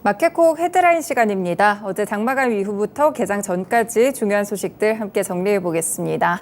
마켓콕 헤드라인 시간입니다. 어제 장마감 이후부터 개장 전까지 중요한 소식들 함께 정리해 보겠습니다.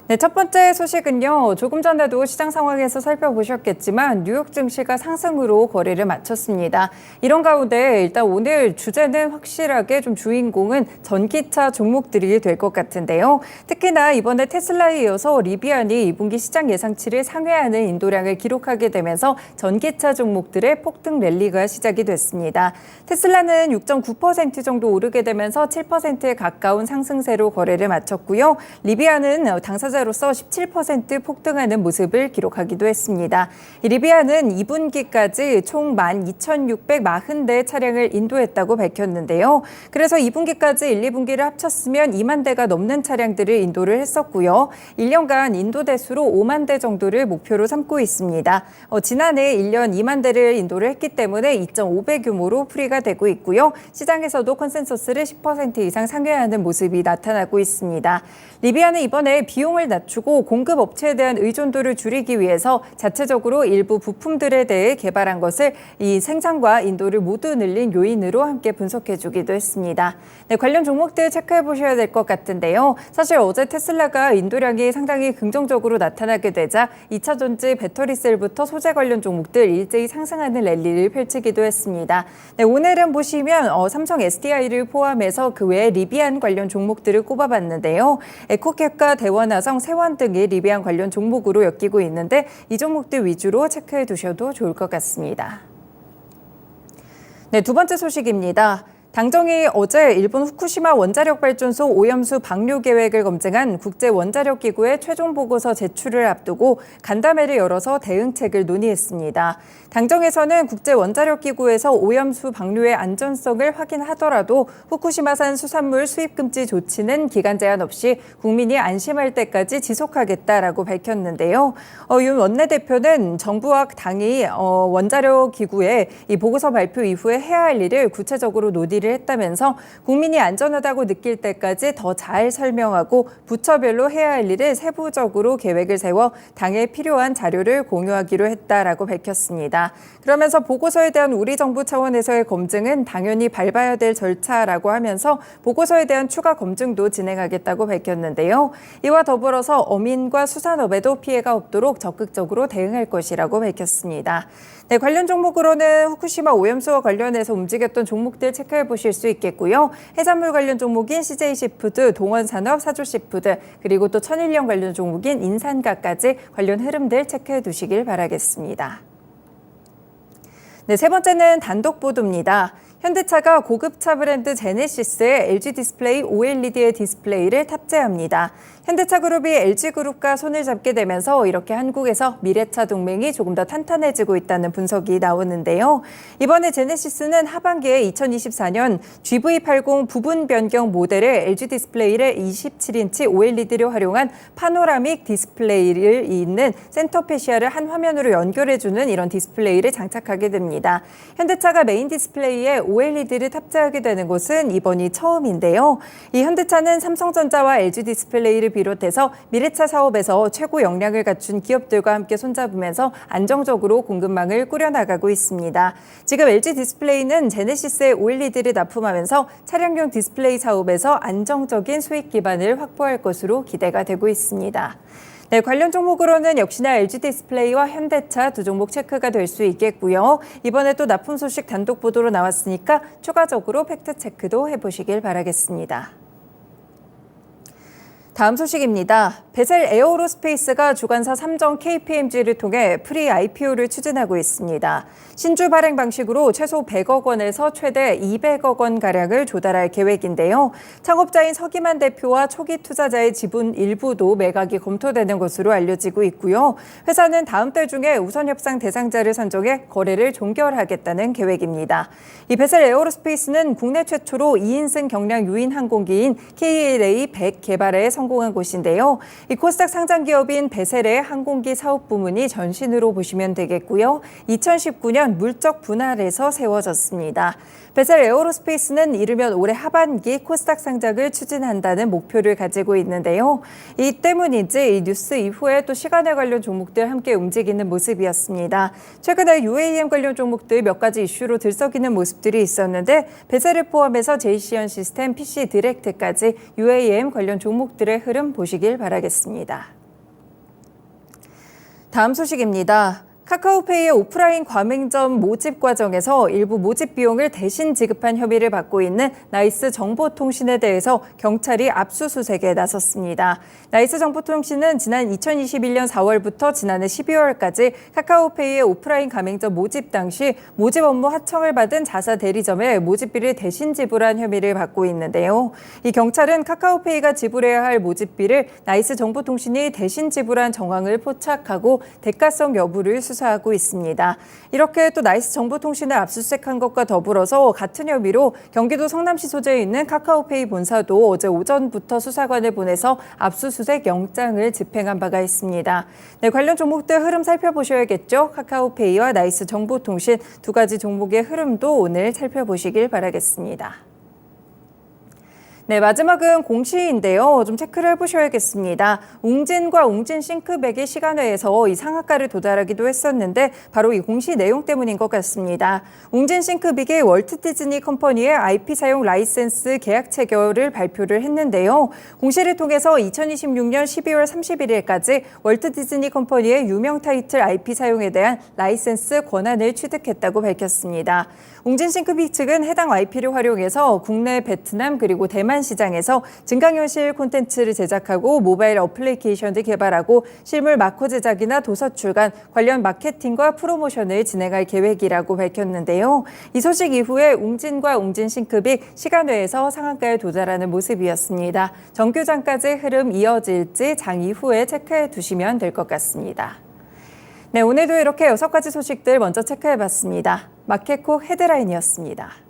네, 첫 번째 소식은요. 조금 전에도 시장 상황에서 살펴보셨겠지만 뉴욕 증시가 상승으로 거래를 마쳤습니다. 이런 가운데 일단 오늘 주제는 확실하게 좀 주인공은 전기차 종목들이 될 것 같은데요. 특히나 이번에 테슬라에 이어서 리비안이 2분기 시장 예상치를 상회하는 인도량을 기록하게 되면서 전기차 종목들의 폭등 랠리가 시작이 됐습니다. 테슬라는 6.9% 정도 오르게 되면서 7%에 가까운 상승세로 거래를 마쳤고요. 리비안은 당사자로서 17% 폭등하는 모습을 기록하기도 했습니다. 리비안은 2분기까지 총 12,640대 차량을 인도했다고 밝혔는데요. 그래서 2분기까지 1, 2분기를 합쳤으면 2만 대가 넘는 차량들을 인도를 했었고요. 1년간 인도 대수로 5만 대 정도를 목표로 삼고 있습니다. 지난해 1년 2만 대를 인도를 했기 때문에 2.5배 규모로 풀이가 되고 있고요. 시장에서도 컨센서스를 10% 이상 상회하는 모습이 나타나고 있습니다. 리비안은 이번에 비용을 낮추고 공급 업체에 대한 의존도를 줄이기 위해서 자체적으로 일부 부품들에 대해 개발한 것을 이 생산과 인도를 모두 늘린 요인으로 함께 분석해주기도 했습니다. 네, 관련 종목들 체크해 보셔야 될 것 같은데요. 사실 어제 테슬라가 인도량이 상당히 긍정적으로 나타나게 되자 2차 전지 배터리셀부터 소재 관련 종목들 일제히 상승하는 랠리를 펼치기도 했습니다. 네, 오늘은 보시면 삼성 SDI를 포함해서 그 외에 리비안 관련 종목들을 꼽아봤는데요. 에코캡과 대원화성, 세원 등이 리비안 관련 종목으로 엮이고 있는데 이 종목들 위주로 체크해 두셔도 좋을 것 같습니다. 네, 두 번째 소식입니다. 당정이 어제 일본 후쿠시마 원자력발전소 오염수 방류 계획을 검증한 국제원자력기구의 최종 보고서 제출을 앞두고 간담회를 열어서 대응책을 논의했습니다. 당정에서는 국제원자력기구에서 오염수 방류의 안전성을 확인하더라도 후쿠시마산 수산물 수입 금지 조치는 기간 제한 없이 국민이 안심할 때까지 지속하겠다라고 밝혔는데요. 윤 원내대표는 정부와 당이 원자력기구의 이 보고서 발표 이후에 해야 할 일을 구체적으로 논의를 했다면서 국민이 안전하다고 느낄 때까지 더 잘 설명하고 부처별로 해야 할 일을 세부적으로 계획을 세워 당에 필요한 자료를 공유하기로 했다라고 밝혔습니다. 그러면서 보고서에 대한 우리 정부 차원에서의 검증은 당연히 밟아야 될 절차라고 하면서 보고서에 대한 추가 검증도 진행하겠다고 밝혔는데요. 이와 더불어서 어민과 수산업에도 피해가 없도록 적극적으로 대응할 것이라고 밝혔습니다. 네, 관련 종목으로는 후쿠시마 오염수와 관련해서 움직였던 종목들 체크해 보실 수 있겠고요. 해산물 관련 종목인 CJ시푸드, 동원산업, 사주시푸드, 그리고 또 천일염 관련 종목인 인산가까지 관련 흐름들 체크해 두시길 바라겠습니다. 네, 세 번째는 단독 보도입니다. 현대차가 고급차 브랜드 제네시스에 LG 디스플레이 OLED의 디스플레이를 탑재합니다. 현대차 그룹이 LG그룹과 손을 잡게 되면서 이렇게 한국에서 미래차 동맹이 조금 더 탄탄해지고 있다는 분석이 나오는데요. 이번에 제네시스는 하반기에 2024년 GV80 부분 변경 모델의 LG 디스플레이를 27인치 OLED를 활용한 파노라믹 디스플레이를 잇는 센터페시아를 한 화면으로 연결해주는 이런 디스플레이를 장착하게 됩니다. 현대차가 메인 디스플레이에 OLED를 탑재하게 되는 것은 이번이 처음인데요. 이 현대차는 삼성전자와 LG 디스플레이를 비롯해서 미래차 사업에서 최고 역량을 갖춘 기업들과 함께 손잡으면서 안정적으로 공급망을 꾸려나가고 있습니다. 지금 LG 디스플레이는 제네시스의 OLED를 납품하면서 차량용 디스플레이 사업에서 안정적인 수익 기반을 확보할 것으로 기대가 되고 있습니다. 네, 관련 종목으로는 역시나 LG 디스플레이와 현대차 두 종목 체크가 될 수 있겠고요. 이번에 또 납품 소식 단독 보도로 나왔으니까 추가적으로 팩트 체크도 해보시길 바라겠습니다. 다음 소식입니다. 베셀 에어로스페이스가 주관사 삼정 KPMG를 통해 프리 IPO를 추진하고 있습니다. 신주 발행 방식으로 최소 100억 원에서 최대 200억 원가량을 조달할 계획인데요. 창업자인 서기만 대표와 초기 투자자의 지분 일부도 매각이 검토되는 것으로 알려지고 있고요. 회사는 다음 달 중에 우선 협상 대상자를 선정해 거래를 종결하겠다는 계획입니다. 이 베셀 에어로스페이스는 국내 최초로 2인승 경량 유인 항공기인 KLA-100 개발에 성공했습니다. 성공한 곳인데요. 이 코스닥 상장 기업인 베셀의 항공기 사업 부문이 전신으로 보시면 되겠고요. 2019년 물적 분할에서 세워졌습니다. 베셀 에어로스페이스는 이르면 올해 하반기 코스닥 상장을 추진한다는 목표를 가지고 있는데요. 이 때문인지 이 뉴스 이후에 또 시간에 관련 종목들 함께 움직이는 모습이었습니다. 최근에 UAM 관련 종목들 몇 가지 이슈로 들썩이는 모습들이 있었는데 베셀을 포함해서 JC현 시스템, PC 디렉트까지 UAM 관련 종목들의 흐름 보시길 바라겠습니다. 다음 소식입니다. 카카오페이의 오프라인 가맹점 모집 과정에서 일부 모집 비용을 대신 지급한 혐의를 받고 있는 나이스 정보통신에 대해서 경찰이 압수수색에 나섰습니다. 나이스 정보통신은 지난 2021년 4월부터 지난해 12월까지 카카오페이의 오프라인 가맹점 모집 당시 모집 업무 하청을 받은 자사 대리점에 모집비를 대신 지불한 혐의를 받고 있는데요. 이 경찰은 카카오페이가 지불해야 할 모집비를 나이스 정보통신이 대신 지불한 정황을 포착하고 대가성 여부를 수사하고 있습니다. 이렇게 또 나이스 정보통신을 압수수색한 것과 더불어서 같은 혐의로 경기도 성남시 소재에 있는 카카오페이 본사도 어제 오전부터 수사관을 보내서 압수수색 영장을 집행한 바가 있습니다. 네, 관련 종목들 흐름 살펴보셔야겠죠. 카카오페이와 나이스 정보통신 두 가지 종목의 흐름도 오늘 살펴보시길 바라겠습니다. 네, 마지막은 공시인데요. 좀 체크를 해보셔야겠습니다. 웅진과 웅진 싱크백이 시간외에서 이 상한가를 도달하기도 했었는데 바로 이 공시 내용 때문인 것 같습니다. 웅진 싱크빅이 월트 디즈니 컴퍼니의 IP 사용 라이센스 계약 체결을 발표를 했는데요. 공시를 통해서 2026년 12월 31일까지 월트 디즈니 컴퍼니의 유명 타이틀 IP 사용에 대한 라이센스 권한을 취득했다고 밝혔습니다. 웅진 싱크빅 측은 해당 IP를 활용해서 국내, 베트남 그리고 대만 시장에서 증강현실 콘텐츠를 제작하고 모바일 어플리케이션을 개발하고 실물 마커 제작이나 도서 출간, 관련 마케팅과 프로모션을 진행할 계획이라고 밝혔는데요. 이 소식 이후에 웅진과 웅진 싱크빅 시간외에서 상한가에 도달하는 모습이었습니다. 정규장까지 흐름 이어질지 장 이후에 체크해 두시면 될 것 같습니다. 네, 오늘도 이렇게 6가지 소식들 먼저 체크해봤습니다. 마켓콕 헤드라인이었습니다.